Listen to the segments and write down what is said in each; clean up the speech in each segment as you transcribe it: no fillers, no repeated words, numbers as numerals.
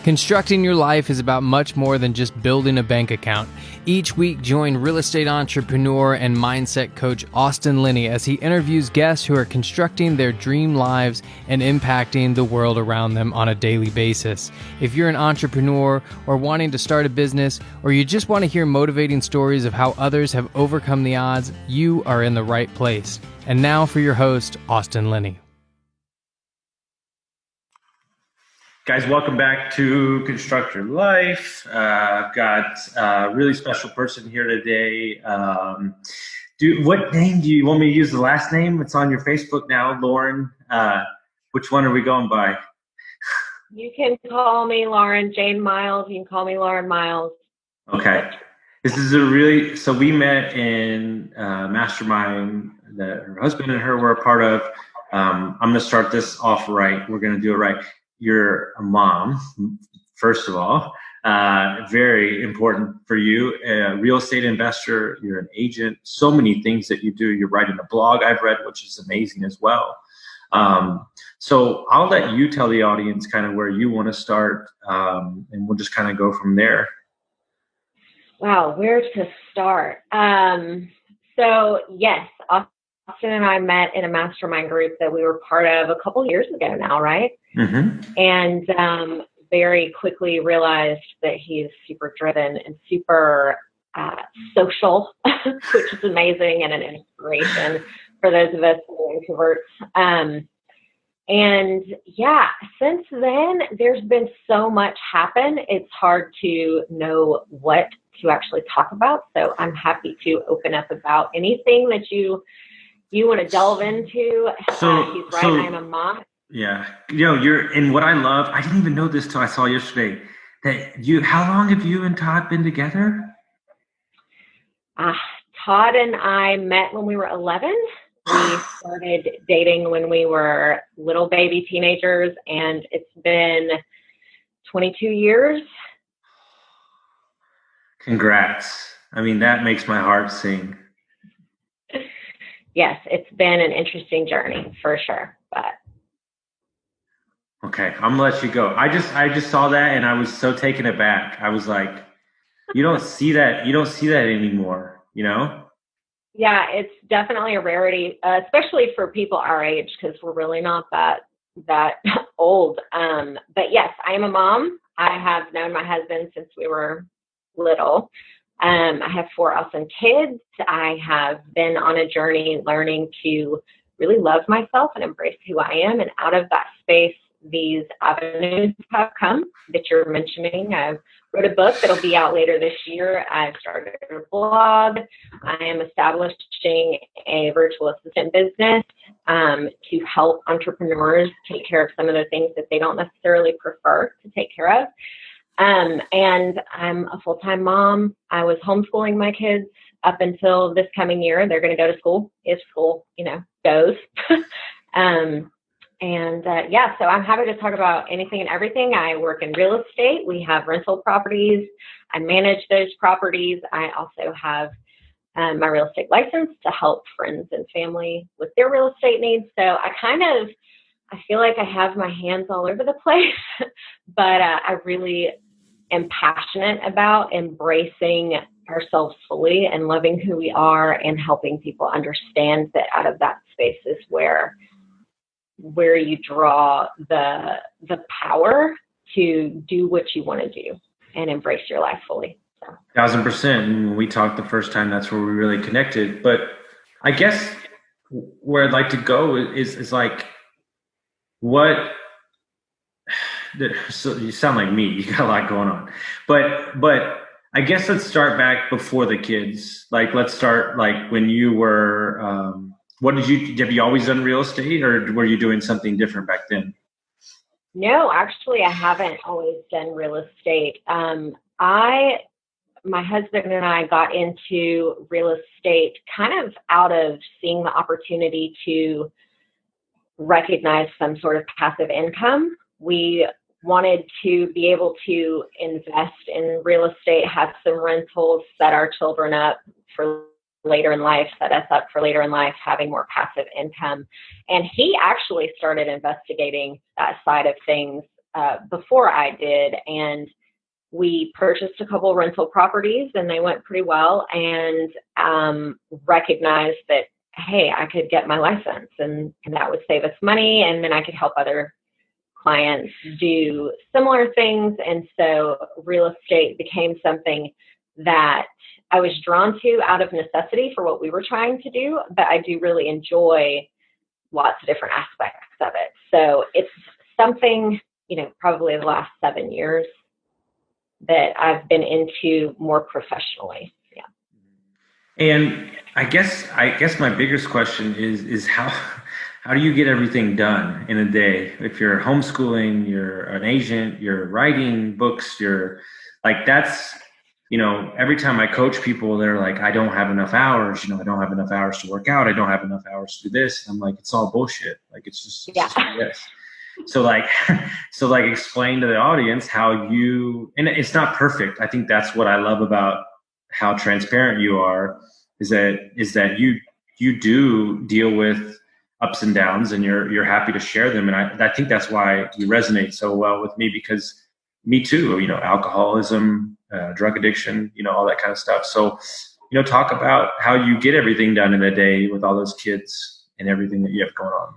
Constructing your life is about much more than just building a bank account. Each week, join real estate entrepreneur and mindset coach Austin Linney as he interviews guests who are constructing their dream lives and impacting the world around them on a daily basis. If you're an entrepreneur or wanting to start a business, or you just want to hear motivating stories of how others have overcome the odds, you are in the right place. And now for your host, Austin Linney. Guys, welcome back to Construct Your Life. I've got a really special person here today. What name do you want me to use? The last name? It's on your Facebook now, Lauren. Which one are we going by? You can call me Lauren Jane Miles. You can call me Lauren Miles. Okay. This is so we met in Mastermind that her husband and her were a part of. I'm going to start this off right. We're going to do it right. You're a mom, first of all, very important for you, a real estate investor, you're an agent, so many things that you do. You're writing a blog I've read, which is amazing as well. So I'll let you tell the audience kind of where you want to start, and we'll just kind of go from there. Wow, where to start? So yes, Austin and I met in a mastermind group that we were part of a couple years ago now, right? Mm-hmm. And very quickly realized that he is super driven and super social, which is amazing and an inspiration for those of us who are introverts. And yeah, since then, there's been so much happen. It's hard to know what to actually talk about. So I'm happy to open up about anything that you want to delve into. He's right. I'm a mom. Yeah. You're in what I love. I didn't even know this till I saw yesterday that how long have you and Todd been together? Todd and I met when we were 11. We started dating when we were little baby teenagers, and it's been 22 years. Congrats. I mean, that makes my heart sing. Yes, it's been an interesting journey for sure. But okay, I'm gonna let you go. I just saw that and I was so taken aback. I was like, you don't see that anymore, you know? Yeah, it's definitely a rarity, especially for people our age, because we're really not that old. But yes, I am a mom. I have known my husband since we were little. I have 4 awesome kids. I have been on a journey learning to really love myself and embrace who I am. And out of that space, these avenues have come that you're mentioning. I wrote a book that'll be out later this year. I've started a blog. I am establishing a virtual assistant business to help entrepreneurs take care of some of the things that they don't necessarily prefer to take care of. And I'm a full-time mom. I was homeschooling my kids up until this coming year. They're going to go to school if school, goes. Yeah, so I'm happy to talk about anything and everything. I work in real estate. We have rental properties. I manage those properties. I also have my real estate license to help friends and family with their real estate needs. So I feel like I have my hands all over the place, but I really am passionate about embracing ourselves fully and loving who we are and helping people understand that out of that space is where you draw the power to do what you want to do and embrace your life fully. So. 1000%. When we talked the first time, that's where we really connected. But I guess where I'd like to go is like, so you sound like me, you got a lot going on, but I guess let's start back before the kids. Like, let's start like when you were, have you always done real estate, or were you doing something different back then? No, actually I haven't always done real estate. My husband and I got into real estate kind of out of seeing the opportunity to recognize some sort of passive income. We wanted to be able to invest in real estate, have some rentals, set our children up for later in life, set us up for later in life, having more passive income. And he actually started investigating that side of things before I did, and we purchased a couple rental properties, and they went pretty well, and recognized that, hey, I could get my license, and that would save us money, and then I could help other clients do similar things. And so real estate became something that I was drawn to out of necessity for what we were trying to do, but I do really enjoy lots of different aspects of it. So it's something, probably the last 7 years that I've been into more professionally. Yeah. And I guess my biggest question is how do you get everything done in a day? If you're homeschooling, you're an agent, you're writing books, you're like, that's, every time I coach people, they're like, I don't have enough hours, I don't have enough hours to work out. I don't have enough hours to do this. And I'm like, it's all bullshit. Like, it's just this. So explain to the audience how and it's not perfect. I think that's what I love about how transparent you are, is that you do deal with ups and downs, and you're happy to share them. And I think that's why you resonate so well with me, because me too, alcoholism, drug addiction, all that kind of stuff. So, talk about how you get everything done in a day with all those kids and everything that you have going on.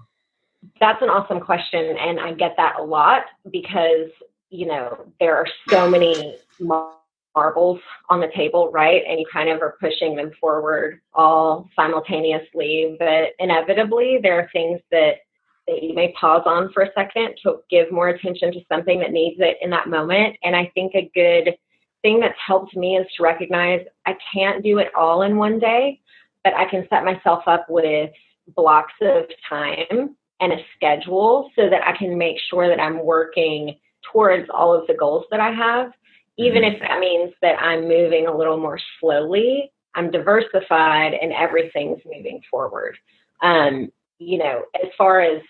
That's an awesome question. And I get that a lot because, there are so many marbles on the table, right? And you kind of are pushing them forward all simultaneously, but inevitably there are things that you may pause on for a second to give more attention to something that needs it in that moment. And I think a good thing that's helped me is to recognize I can't do it all in one day, but I can set myself up with blocks of time and a schedule so that I can make sure that I'm working towards all of the goals that I have. Even if that means that I'm moving a little more slowly, I'm diversified and everything's moving forward. As far as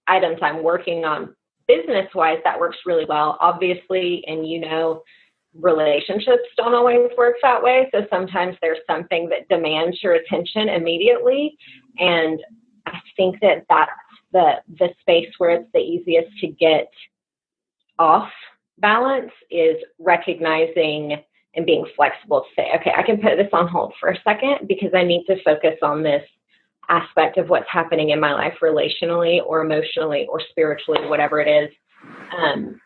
items I'm working on business-wise, that works really well, obviously. And, relationships don't always work that way. So sometimes there's something that demands your attention immediately. And I think that that's the space where it's the easiest to get off balance, is recognizing and being flexible to say, okay, I can put this on hold for a second because I need to focus on this aspect of what's happening in my life relationally or emotionally or spiritually, whatever it is.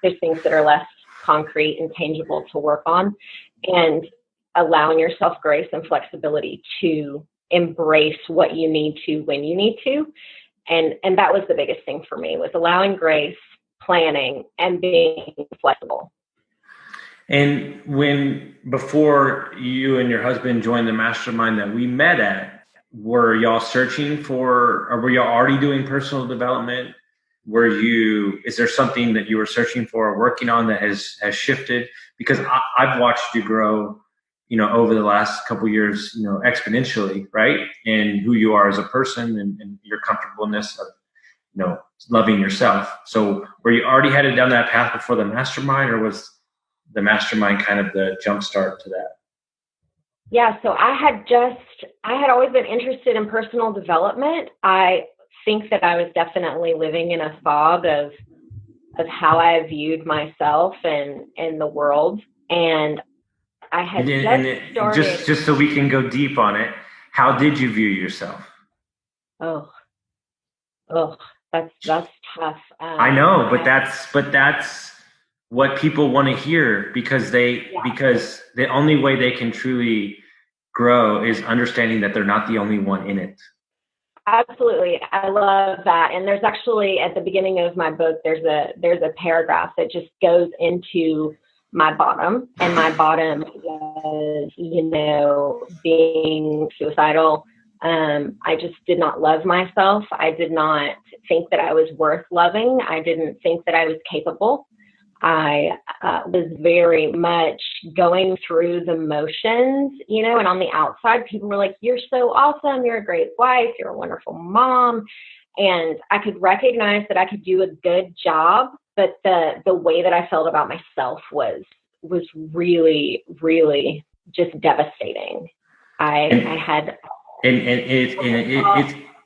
There's things that are less concrete and tangible to work on, and allowing yourself grace and flexibility to embrace what you need to when you need to. And that was the biggest thing for me, was allowing grace, planning, and being flexible. And before you and your husband joined the mastermind that we met at, were y'all searching for, or were y'all already doing personal development? Is there something that you were searching for or working on that has shifted? Because I've watched you grow, over the last couple of years, exponentially, right? And who you are as a person and your comfortableness of, loving yourself. So were you already headed down that path before the mastermind, or was the mastermind kind of the jump start to that? Yeah, so I had always been interested in personal development. I think that I was definitely living in a fog of how I viewed myself and the world. And I had started. Just so we can go deep on it, how did you view yourself? Oh, that's tough. I know, but that's what people want to hear, because because the only way they can truly grow is understanding that they're not the only one in it. Absolutely. I love that. And there's actually, at the beginning of my book, there's a paragraph that just goes into my bottom, and my bottom was, being suicidal. I just did not love myself. I did not think that I was worth loving. I didn't think that I was capable. I was very much going through the motions, and on the outside, people were like, you're so awesome. You're a great wife. You're a wonderful mom. And I could recognize that I could do a good job, but the way that I felt about myself was really, really just devastating.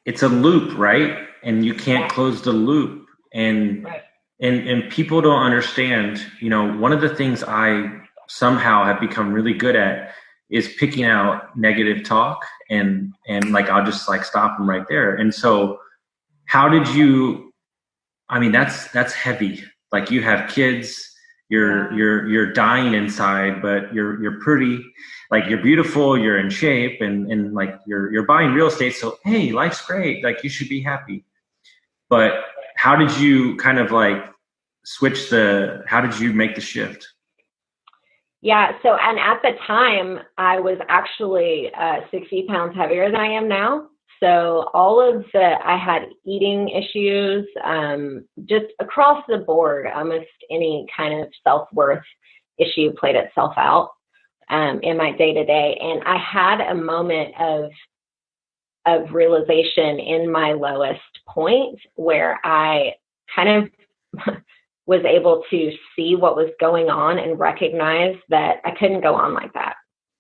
It's a loop, right? And you can't close the loop. And right. And people don't understand, one of the things I somehow have become really good at is picking out negative talk, and like I'll just like stop them right there. And so how did you, I mean, that's heavy. Like, you have kids, you're dying inside, but you're pretty, like you're beautiful, you're in shape, and like you're buying real estate. So hey, life's great. Like, you should be happy. But how did you kind of like how did you make the shift? Yeah. So, and at the time, I was actually 60 pounds heavier than I am now. So I had eating issues, just across the board. Almost any kind of self-worth issue played itself out in my day-to-day. And I had a moment of realization in my lowest point where I kind of was able to see what was going on and recognize that I couldn't go on like that.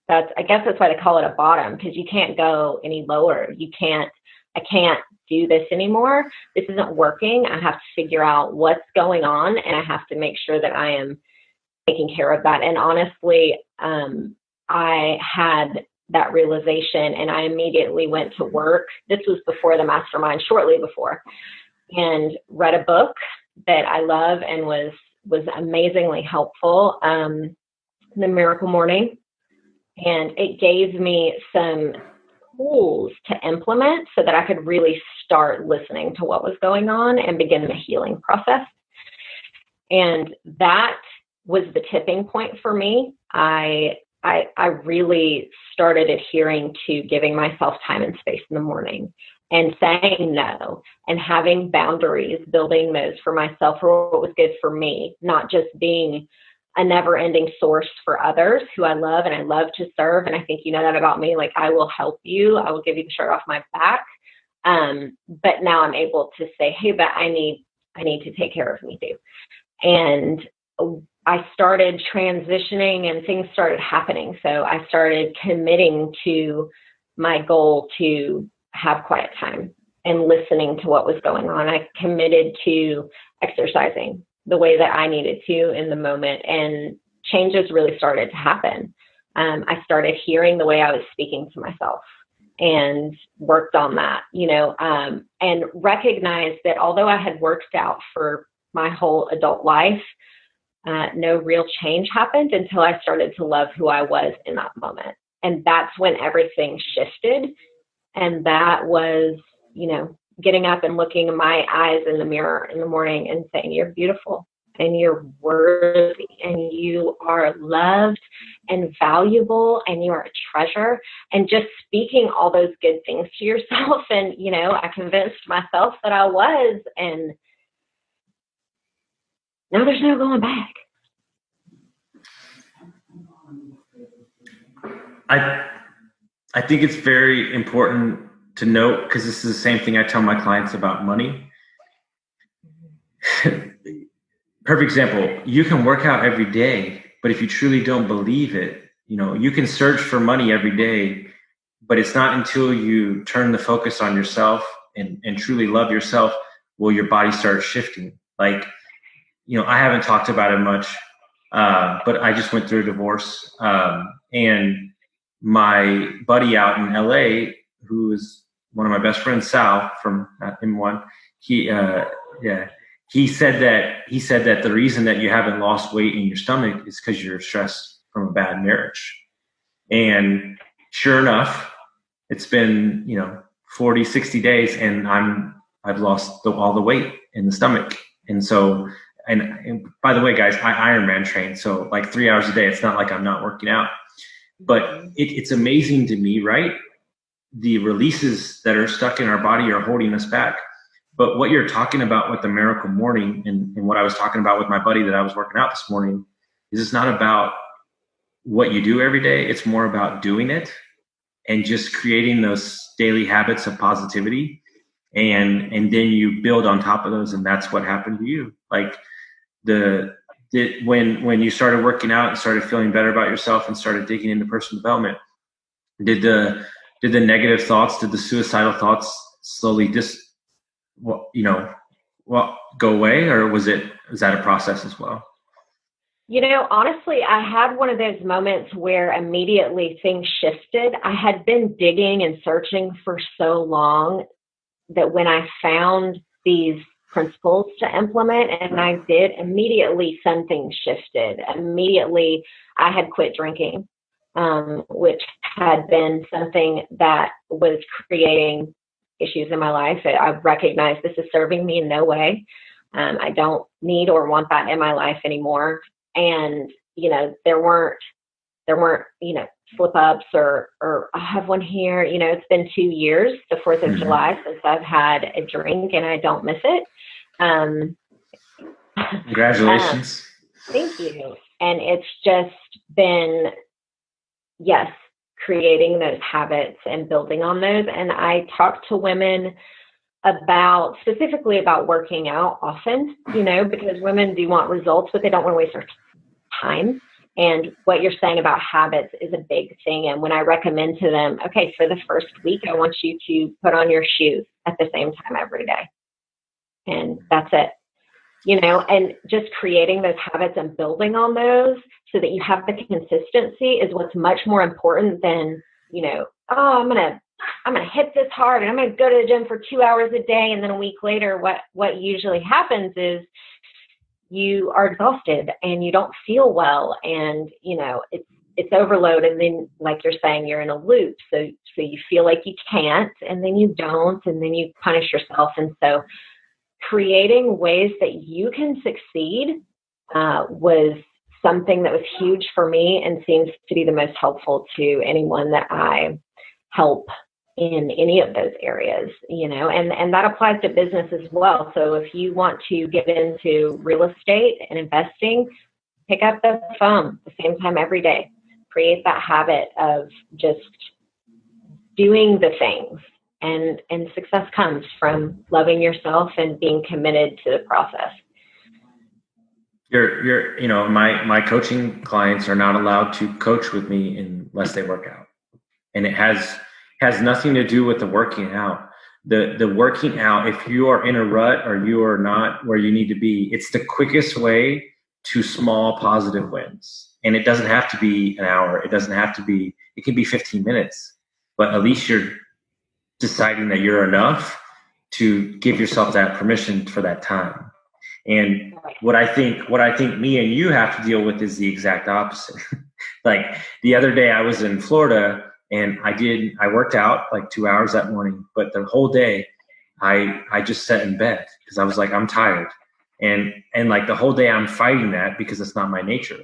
I guess that's why they call it a bottom, because you can't go any lower. I can't do this anymore. This isn't working. I have to figure out what's going on, and I have to make sure that I am taking care of that. And honestly, I had that realization, and I immediately went to work. This was before the mastermind, shortly before, and read a book that I love and was amazingly helpful, The Miracle Morning. And it gave me some tools to implement so that I could really start listening to what was going on and begin the healing process. And that was the tipping point for me. I really started adhering to giving myself time and space in the morning, and saying no, and having boundaries, building those for myself for what was good for me, not just being a never-ending source for others who I love and I love to serve. And I think you know that about me. Like, I will help you. I will give you the shirt off my back. But now I'm able to say, hey, but I need to take care of me too. And I started transitioning and things started happening. So I started committing to my goal to have quiet time and listening to what was going on. I committed to exercising the way that I needed to in the moment, and changes really started to happen. I started hearing the way I was speaking to myself and worked on that, and recognized that although I had worked out for my whole adult life, no real change happened until I started to love who I was in that moment. And that's when everything shifted. And that was, getting up and looking in my eyes in the mirror in the morning and saying, you're beautiful and you're worthy and you are loved and valuable and you are a treasure, and just speaking all those good things to yourself. And, I convinced myself that I was, and now there's no going back. I think it's very important to note, because this is the same thing I tell my clients about money. Perfect example. You can work out every day, but if you truly don't believe it, you can search for money every day, but it's not until you turn the focus on yourself and truly love yourself will your body start shifting. Like, I haven't talked about it much, but I just went through a divorce, and my buddy out in LA, who is one of my best friends, Sal from M1, he said that the reason that you haven't lost weight in your stomach is because you're stressed from a bad marriage. And sure enough, it's been 40, 60 days, and I've lost all the weight in the stomach. And so, and by the way, guys, I Ironman train, so like 3 hours a day. It's not like I'm not working out, but it's amazing to me, right? The releases that are stuck in our body are holding us back. But what you're talking about with the Miracle Morning, and what I was talking about with my buddy that I was working out this morning, is it's not about what you do every day. It's more about doing it and just creating those daily habits of positivity. And then you build on top of those. And that's what happened to you. Like when you started working out and started feeling better about yourself and started digging into personal development, did the negative thoughts, did the suicidal thoughts slowly go away, or was it is that a process as well? Honestly, I had one of those moments where immediately things shifted. I had been digging and searching for so long that when I found these principles to implement, and I did, immediately something shifted. Immediately I had quit drinking, which had been something that was creating issues in my life. I recognized this is serving me in no way. I don't need or want that in my life anymore. And, there weren't, slip ups or I have one here, it's been 2 years, the 4th of July, since I've had a drink, and I don't miss it. Congratulations. Thank you. And it's just been, yes, creating those habits and building on those. And I talk to women specifically about working out often, because women do want results, but they don't want to waste their time. And what you're saying about habits is a big thing. And when I recommend to them, okay, for the first week, I want you to put on your shoes at the same time every day. And that's it. And just creating those habits and building on those so that you have the consistency is what's much more important than, I'm going to hit this hard and I'm going to go to the gym for 2 hours a day. And then a week later, what usually happens is you are exhausted and you don't feel well, and it's overload, and then, like you're saying, you're in a loop, so you feel like you can't, and then you don't, and then you punish yourself. And so creating ways that you can succeed was something that was huge for me and seems to be the most helpful to anyone that I help in any of those areas, and that applies to business as well. So if you want to get into real estate and investing, pick up the phone the same time every day. Create that habit of just doing the things, and success comes from loving yourself and being committed to the process. My coaching clients are not allowed to coach with me unless they work out, and it has nothing to do with the working out. The working out, if you are in a rut or you are not where you need to be, it's the quickest way to small positive wins. And it doesn't have to be an hour. It can be 15 minutes, but at least you're deciding that you're enough to give yourself that permission for that time. And what I think me and you have to deal with is the exact opposite. Like the other day I was in Florida, and I worked out like 2 hours that morning, but the whole day I just sat in bed because I was like, I'm tired. And like the whole day I'm fighting that because it's not my nature,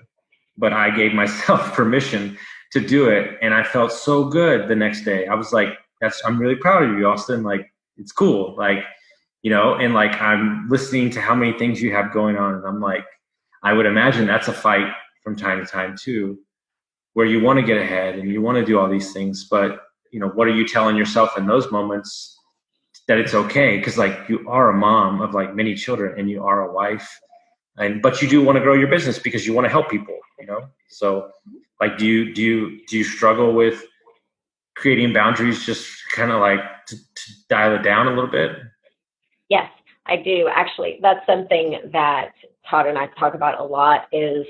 but I gave myself permission to do it. And I felt so good the next day. I was like, I'm really proud of you, Austin. Like, it's cool. Like, and like, I'm listening to how many things you have going on. And I'm like, I would imagine that's a fight from time to time too, where you want to get ahead and you want to do all these things, but what are you telling yourself in those moments that it's okay? Because like you are a mom of like many children, and you are a wife, but you do want to grow your business because you want to help people, So like, do you struggle with creating boundaries, just kind of like to dial it down a little bit? Yes, I do. Actually, that's something that Todd and I talk about a lot is,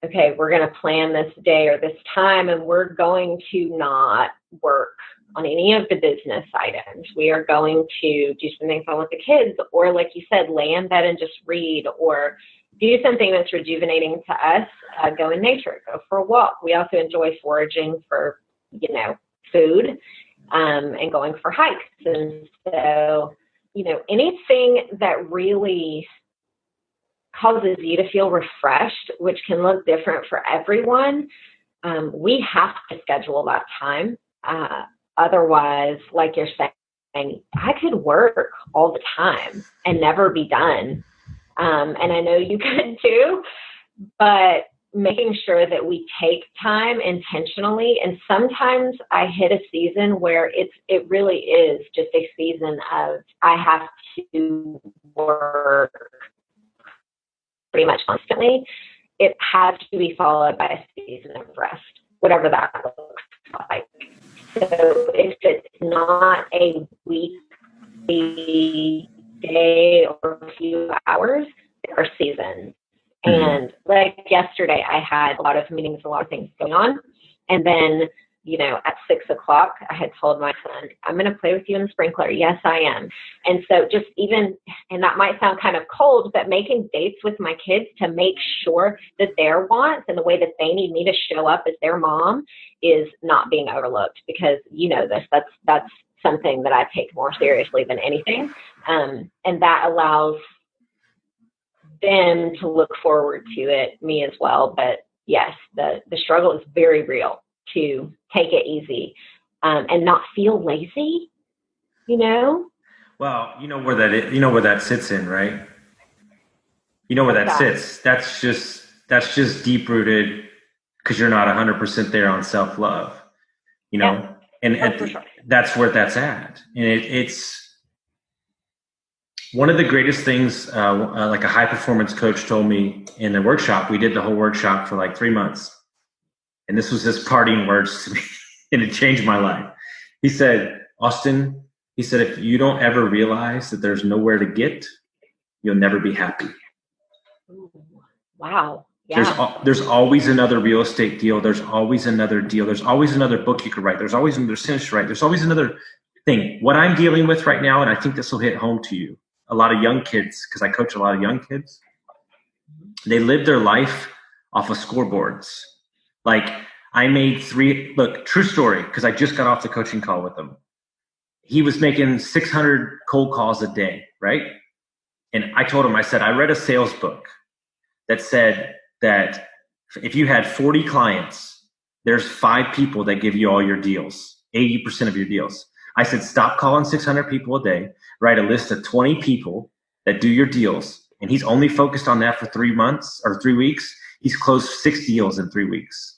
okay, we're going to plan this day or this time, and we're going to not work on any of the business items. We are going to do something fun with the kids, or like you said, lay in bed and just read, or do something that's rejuvenating to us. Go in nature, go for a walk. We also enjoy foraging for, food, and going for hikes. And so, anything that really causes you to feel refreshed, which can look different for everyone, we have to schedule that time. Otherwise, like you're saying, I could work all the time and never be done. And I know you could too, but making sure that we take time intentionally. And sometimes I hit a season where it really is just a season of I have to work pretty much constantly. It has to be followed by a season of rest, whatever that looks like. So if it's not a weekly day or a few hours, are seasons. And like yesterday, I had a lot of meetings, a lot of things going on. And then, at 6 o'clock, I had told my son, I'm going to play with you in the sprinkler. Yes, I am. And so and that might sound kind of cold, but making dates with my kids to make sure that their wants and the way that they need me to show up as their mom is not being overlooked, because that's something that I take more seriously than anything. And that allows them to look forward to it, me as well. But yes, the struggle is very real, to take it easy and not feel lazy, Well, where that sits in, right? Where that sits. That's just deep rooted, because you're not 100% there on self-love, Yeah. and Sure. that's where that's at. And it's one of the greatest things, like a high performance coach told me in a workshop. We did the whole workshop for like 3 months. And this was his parting words to me, and it changed my life. He said, Austin, if you don't ever realize that there's nowhere to get, you'll never be happy. Ooh, wow. Yeah. There's always another real estate deal. There's always another deal. There's always another book you could write. There's always another sentence to write. There's always another thing. What I'm dealing with right now, and I think this will hit home to you, a lot of young kids, because I coach a lot of young kids, they live their life off of scoreboards. Like, I made true story, because I just got off the coaching call with him. He was making 600 cold calls a day, right? And I told him, I said, I read a sales book that said that if you had 40 clients, there's 5 people that give you all your deals, 80% of your deals. I said, stop calling 600 people a day, write a list of 20 people that do your deals. And he's only focused on that for 3 months or 3 weeks. He's closed 6 deals in 3 weeks.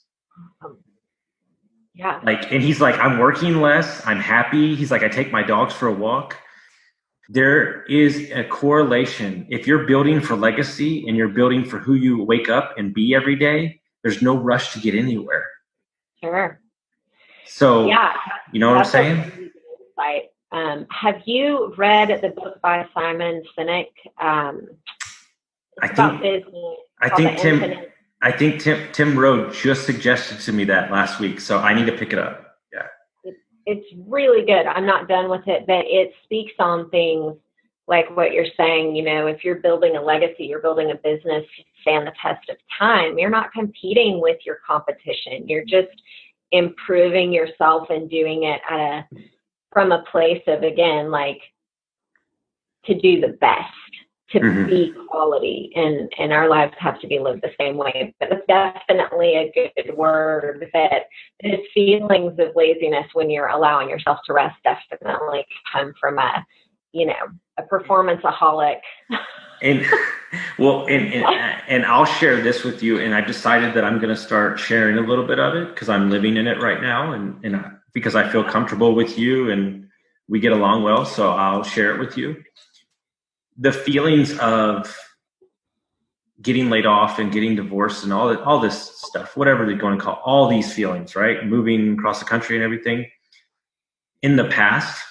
Yeah. And he's like, I'm working less. I'm happy. He's like, I take my dogs for a walk. There is a correlation. If you're building for legacy and you're building for who you wake up and be every day, there's no rush to get anywhere. Sure. So, yeah, you know what I'm saying? A really good insight. Have you read the book by Simon Sinek? I think Tim Rowe just suggested to me that last week, so I need to pick it up. Yeah. It's really good. I'm not done with it, but it speaks on things like what you're saying. If you're building a legacy, you're building a business to stand the test of time. You're not competing with your competition. You're just improving yourself and doing it from a place of, again, like, to do the best, to be quality, and our lives have to be lived the same way. But it's definitely a good word, that the feelings of laziness when you're allowing yourself to rest definitely come from a performance-aholic. And I'll share this with you. And I've decided that I'm going to start sharing a little bit of it, because I'm living in it right now, and because I feel comfortable with you and we get along well. So I'll share it with you. The feelings of getting laid off and getting divorced and all this stuff, whatever they're going to call all these feelings, right? Moving across the country and everything. In the past,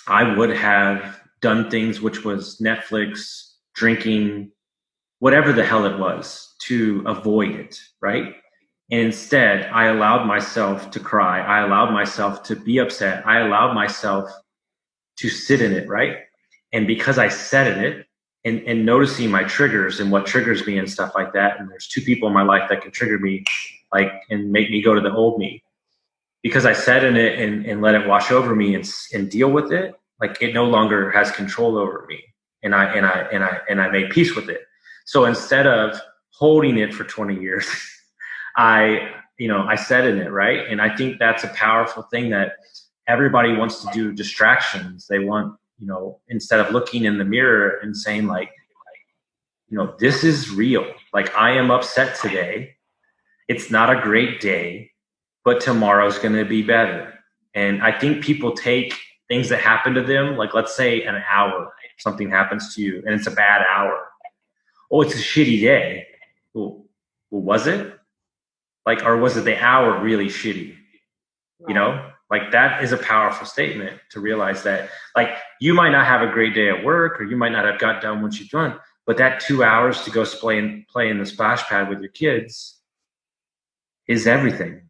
I would have done things, which was Netflix, drinking, whatever the hell it was, to avoid it, right? And instead, I allowed myself to cry. I allowed myself to be upset. I allowed myself to sit in it, right? And because I sat in it and noticing my triggers and what triggers me and stuff like that, and there's 2 people in my life that can trigger me, and make me go to the old me. Because I sat in it and let it wash over me and deal with it, it no longer has control over me. And I made peace with it. So instead of holding it for 20 years, I sat in it, right? And I think that's a powerful thing, that everybody wants to do distractions. They want, instead of looking in the mirror and saying, this is real. I am upset today. It's not a great day, but tomorrow's going to be better. And I think people take things that happen to them, let's say an hour, something happens to you and it's a bad hour. Oh, it's a shitty day. Well, was it? Or was it the hour really shitty? That is a powerful statement, to realize that, you might not have a great day at work, or you might not have got done what you've done, But that 2 hours to go play in the splash pad with your kids is everything.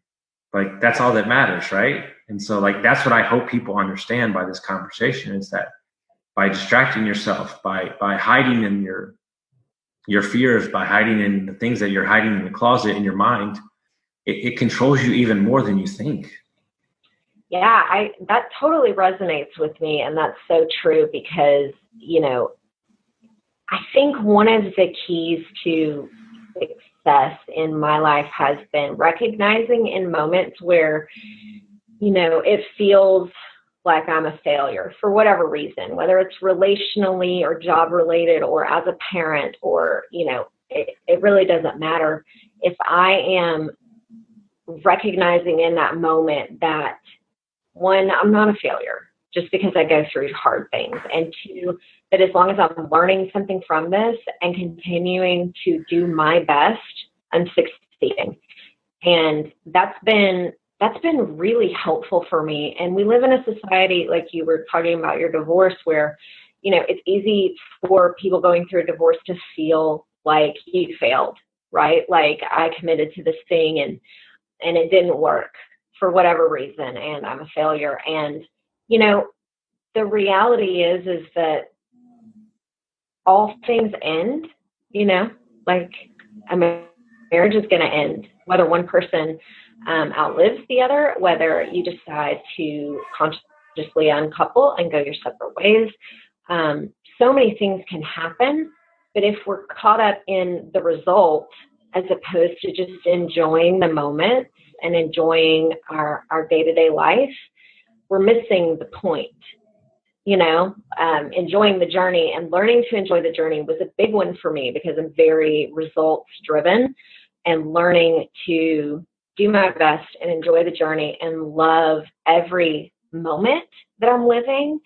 Like, that's all that matters, right? And so, like, that's what I hope people understand by this conversation, is that by distracting yourself, by hiding in your fears, by hiding in the things that you're hiding in the closet in your mind, it controls you even more than you think. Yeah, that totally resonates with me, and that's so true, because, you know, I think one of the keys to success in my life has been recognizing in moments where, you know, it feels like I'm a failure for whatever reason, whether it's relationally or job related or as a parent, or, you know, it really doesn't matter. If I am recognizing in that moment that, one, I'm not a failure just because I go through hard things, and two, that as long as I'm learning something from this and continuing to do my best, I'm succeeding. And that's been really helpful for me. And we live in a society, like you were talking about your divorce, where, you know, it's easy for people going through a divorce to feel like you failed, right? Like, I committed to this thing and it didn't work for whatever reason, and I'm a failure. And, you know, the reality is that all things end, you know, like a marriage is going to end, whether one person outlives the other, whether you decide to consciously uncouple and go your separate ways. So many things can happen, but if we're caught up in the result as opposed to just enjoying the moment and enjoying our day-to-day life, we're missing the point. You know, enjoying the journey and learning to enjoy the journey was a big one for me, because I'm very results driven, and learning to do my best and enjoy the journey and love every moment that I'm living.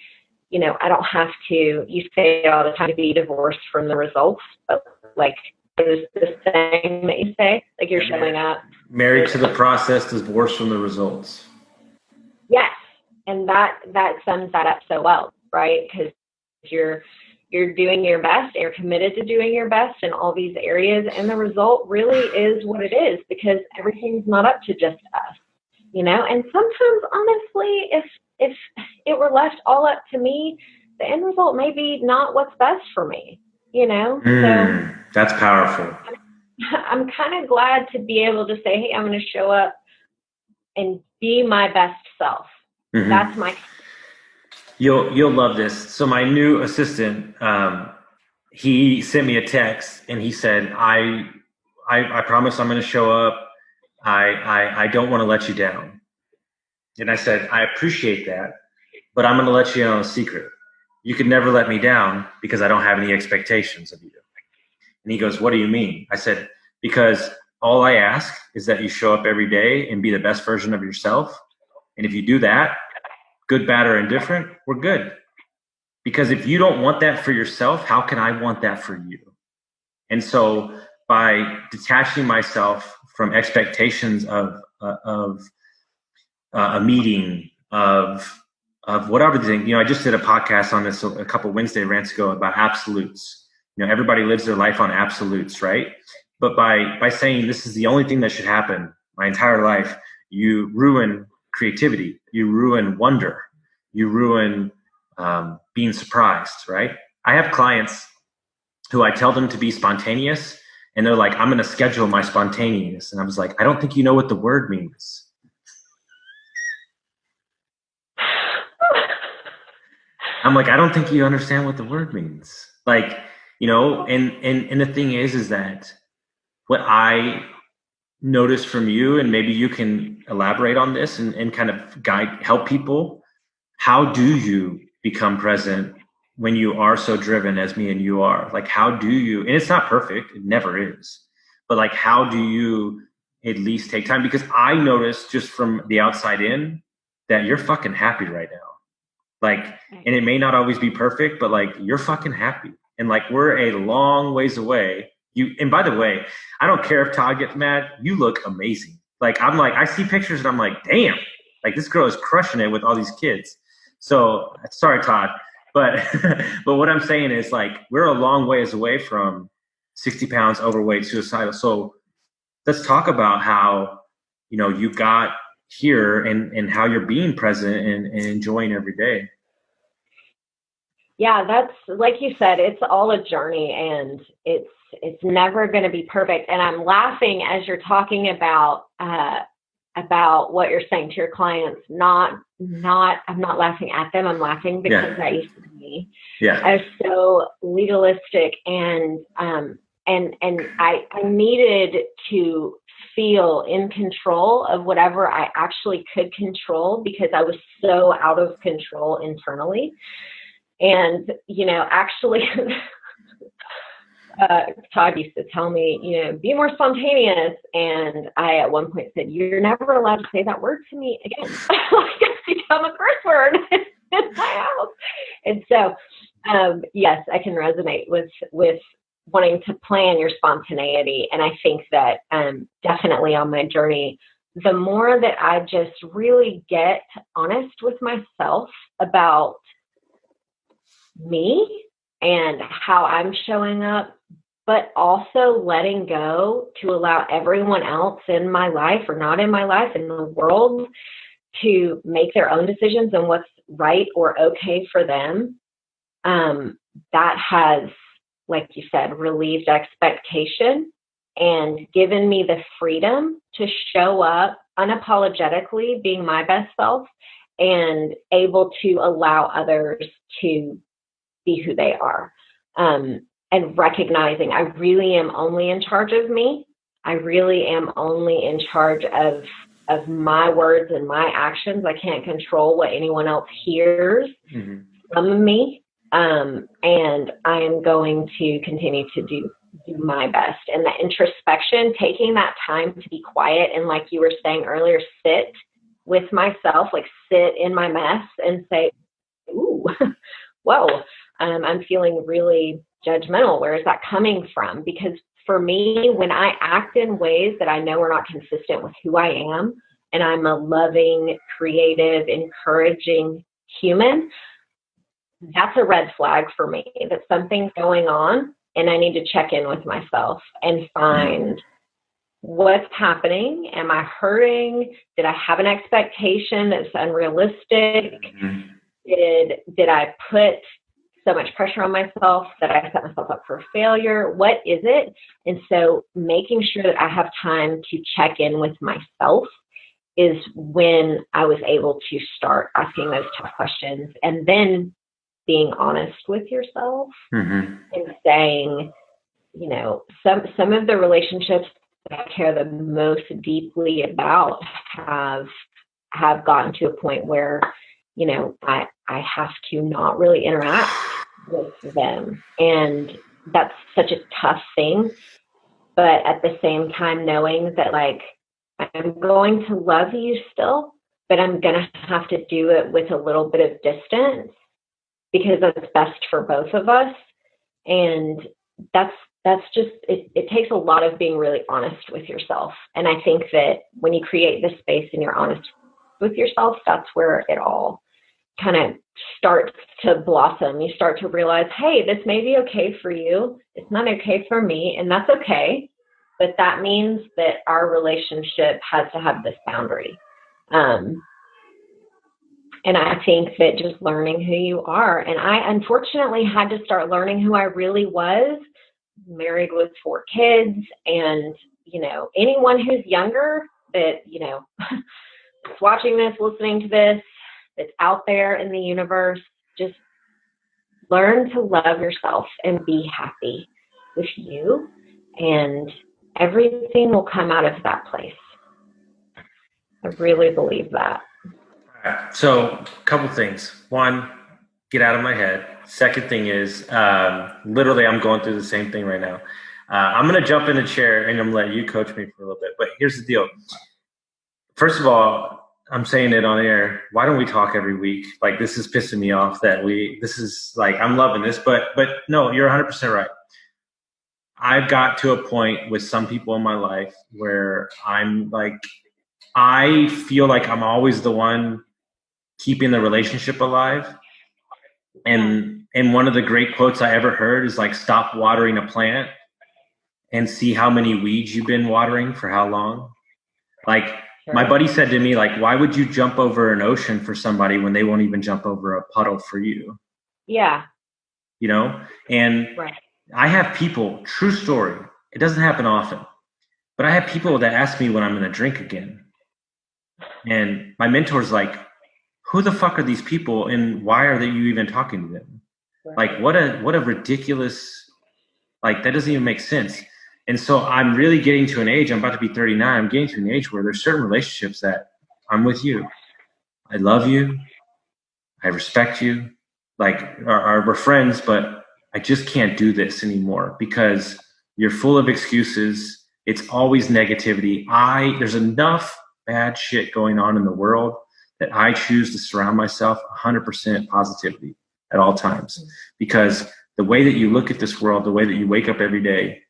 You know, I don't have to, you say it all the time, to be divorced from the results, but like, there's this thing that you say, like, you're showing up. Married to the process, divorced from the results. Yes. And that sums that up so well, right? Because you're doing your best, and you're committed to doing your best in all these areas, and the result really is what it is, because everything's not up to just us, you know. And sometimes, honestly, if it were left all up to me, the end result may be not what's best for me, you know. So that's powerful. I'm kind of glad to be able to say, hey, I'm going to show up and be my best self. Mm-hmm. That's my. You'll love this. So my new assistant, he sent me a text, and he said, I promise I'm going to show up. I don't want to let you down. And I said, I appreciate that, but I'm going to let you in on a secret. You could never let me down, because I don't have any expectations of you. And he goes, what do you mean? I said, because all I ask is that you show up every day and be the best version of yourself. And if you do that, good, bad, or indifferent, we're good. Because if you don't want that for yourself, how can I want that for you? And so by detaching myself from expectations of a meeting, of whatever thing, you know, I just did a podcast on this a couple Wednesday rants ago about absolutes. You know, everybody lives their life on absolutes, right? But by saying this is the only thing that should happen my entire life, you ruin creativity, you ruin wonder, you ruin being surprised, right? I have clients who I tell them to be spontaneous, and they're like, I'm going to schedule my spontaneous. And I was like, I don't think you know what the word means. I'm like, I don't think you understand what the word means. Like, you know, and the thing is that what I notice from you, and maybe you can elaborate on this and kind of help people. How do you become present when you are so driven as me and you are? Like, how do you, and it's not perfect, it never is, but like, how do you at least take time? Because I notice just from the outside in that you're fucking happy right now. Like, and it may not always be perfect, but like, you're fucking happy. And like, we're a long ways away. And by the way, I don't care if Todd gets mad, you look amazing. Like, I'm like, I see pictures and I'm like, damn, like, this girl is crushing it with all these kids. So sorry, Todd. but but what I'm saying is like we're a long ways away from 60 pounds overweight, suicidal. So let's talk about how you got here and how you're being present and enjoying every day. Yeah, that's like you said, it's all a journey, and it's never going to be perfect. And I'm laughing as you're talking about what you're saying to your clients. I'm not laughing at them. I'm laughing because that used to be me. Yeah. I was so legalistic, and I needed to feel in control of whatever I actually could control, because I was so out of control internally. And, actually, Todd used to tell me, be more spontaneous. And I, at one point, said, "You're never allowed to say that word to me again." Like, it's become a curse word in my house. And so, yes, I can resonate with wanting to plan your spontaneity. And I think that definitely on my journey, the more that I just really get honest with myself about me and how I'm showing up, but also letting go to allow everyone else in my life or not in my life, in the world, to make their own decisions and what's right or okay for them. That has, like you said, relieved expectation and given me the freedom to show up unapologetically, being my best self, and able to allow others to be who they are, and recognizing I really am only in charge of me. I really am only in charge of my words and my actions. I can't control what anyone else hears from me, and I am going to continue to do my best. And the introspection, taking that time to be quiet and, like you were saying earlier, sit with myself, like sit in my mess and say, "Ooh, whoa, I'm feeling really judgmental. Where is that coming from?" Because for me, when I act in ways that I know are not consistent with who I am, and I'm a loving, creative, encouraging human, that's a red flag for me, that something's going on, and I need to check in with myself and find what's happening. Am I hurting? Did I have an expectation that's unrealistic? Did I put so much pressure on myself that I set myself up for failure? What is it? And so making sure that I have time to check in with myself is when I was able to start asking those tough questions, and then being honest with yourself and saying, some of the relationships that I care the most deeply about have gotten to a point where, I have to not really interact with them. And that's such a tough thing. But at the same time, knowing that, like, I'm going to love you still, but I'm going to have to do it with a little bit of distance, because that's best for both of us. And that's just, it takes a lot of being really honest with yourself. And I think that when you create this space and you're honest with yourself, that's where it all kind of starts to blossom. You start to realize, hey, this may be okay for you. It's not okay for me, and that's okay. But that means that our relationship has to have this boundary. And I think that just learning who you are, and I unfortunately had to start learning who I really was, married with 4 kids, and, anyone who's younger that, is watching this, listening to this, that's out there in the universe, just learn to love yourself and be happy with you, and everything will come out of that place. I really believe that. All right. So a couple things. One, get out of my head. Second thing is, literally, I'm going through the same thing right now. I'm going to jump in a chair and I'm going to let you coach me for a little bit. But here's the deal. First of all, I'm saying it on air. Why don't we talk every week? Like, this is pissing me off this is like, I'm loving this, but no, you're 100% right. I've got to a point with some people in my life where I'm like, I feel like I'm always the one keeping the relationship alive. And one of the great quotes I ever heard is like, stop watering a plant and see how many weeds you've been watering for how long. Like, my buddy said to me, like, why would you jump over an ocean for somebody when they won't even jump over a puddle for you? Yeah. You know? And I have people, true story, it doesn't happen often, but I have people that ask me when I'm going to drink again. And my mentor's like, who the fuck are these people and why are you even talking to them? Like, what a ridiculous, like, that doesn't even make sense. And so I'm really getting to an age, I'm about to be 39, I'm getting to an age where there's certain relationships that I'm with you. I love you. I respect you. Like, we're friends, but I just can't do this anymore because you're full of excuses. It's always negativity. There's enough bad shit going on in the world that I choose to surround myself 100% positivity at all times, because the way that you look at this world, the way that you wake up every day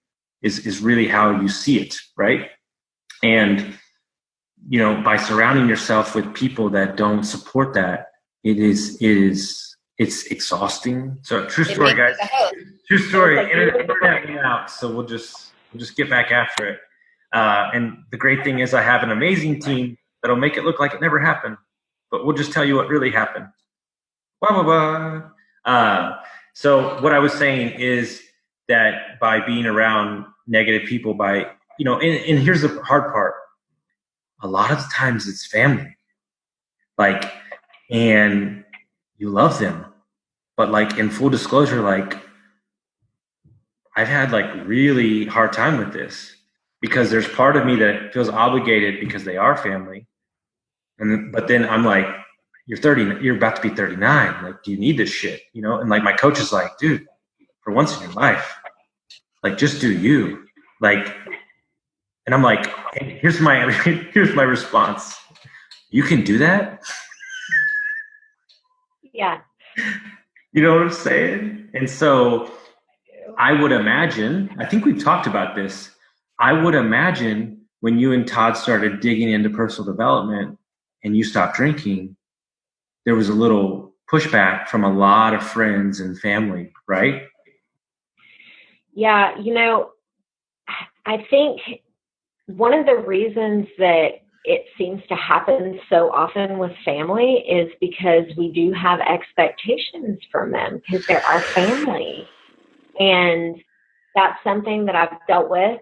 is really how you see it, right? And, you know, by surrounding yourself with people that don't support that, it's exhausting. So true story, guys. True story. Internet went out, so we'll just get back after it. And the great thing is I have an amazing team that'll make it look like it never happened, but we'll just tell you what really happened. Blah, blah, blah. So what I was saying is that by being around negative people, and here's the hard part. A lot of the times it's family, like, and you love them, but like, in full disclosure, like, I've had like really hard time with this because there's part of me that feels obligated because they are family. But then I'm like, you're 30, you're about to be 39. Like, do you need this shit? You know? And like, my coach is like, dude, for once in your life, like, just do you. Like, and I'm like, hey, here's my response. You can do that? Yeah. You know what I'm saying? And so I would imagine, I think we've talked about this. I would imagine when you and Todd started digging into personal development and you stopped drinking, there was a little pushback from a lot of friends and family, right? Yeah. You know, I think one of the reasons that it seems to happen so often with family is because we do have expectations from them because they're our family. And that's something that I've dealt with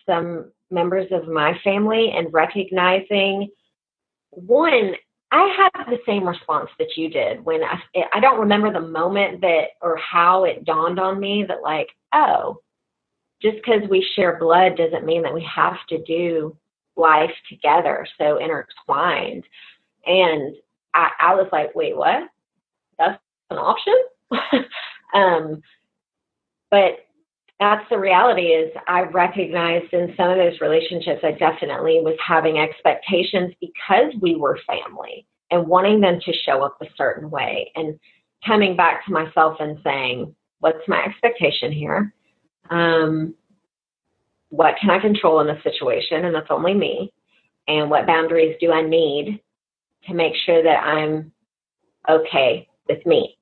some members of my family, and recognizing, one, I had the same response that you did when I don't remember the moment that or how it dawned on me that, like, oh, just because we share blood doesn't mean that we have to do life together, so intertwined. And I was like, wait, what? That's an option? But that's the reality. Is I recognized in some of those relationships, I definitely was having expectations because we were family and wanting them to show up a certain way, and coming back to myself and saying, what's my expectation here? What can I control in this situation? And that's only me. And what boundaries do I need to make sure that I'm okay with me?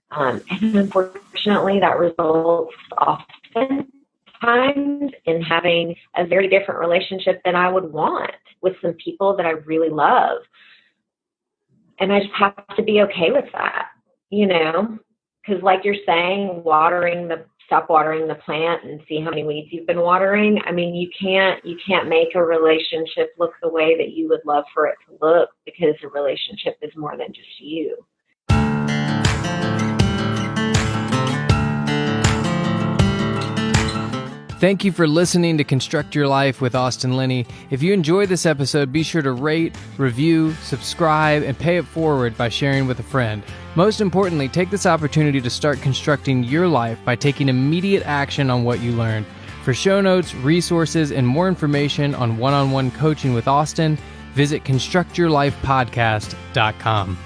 And unfortunately, that results oftentimes in having a very different relationship than I would want with some people that I really love. And I just have to be okay with that, you know, because like you're saying, stop watering the plant and see how many weeds you've been watering. I mean, you can't make a relationship look the way that you would love for it to look, because a relationship is more than just you. Thank you for listening to Construct Your Life with Austin Linney. If you enjoyed this episode, be sure to rate, review, subscribe, and pay it forward by sharing with a friend. Most importantly, take this opportunity to start constructing your life by taking immediate action on what you learned. For show notes, resources, and more information on one-on-one coaching with Austin, visit constructyourlifepodcast.com.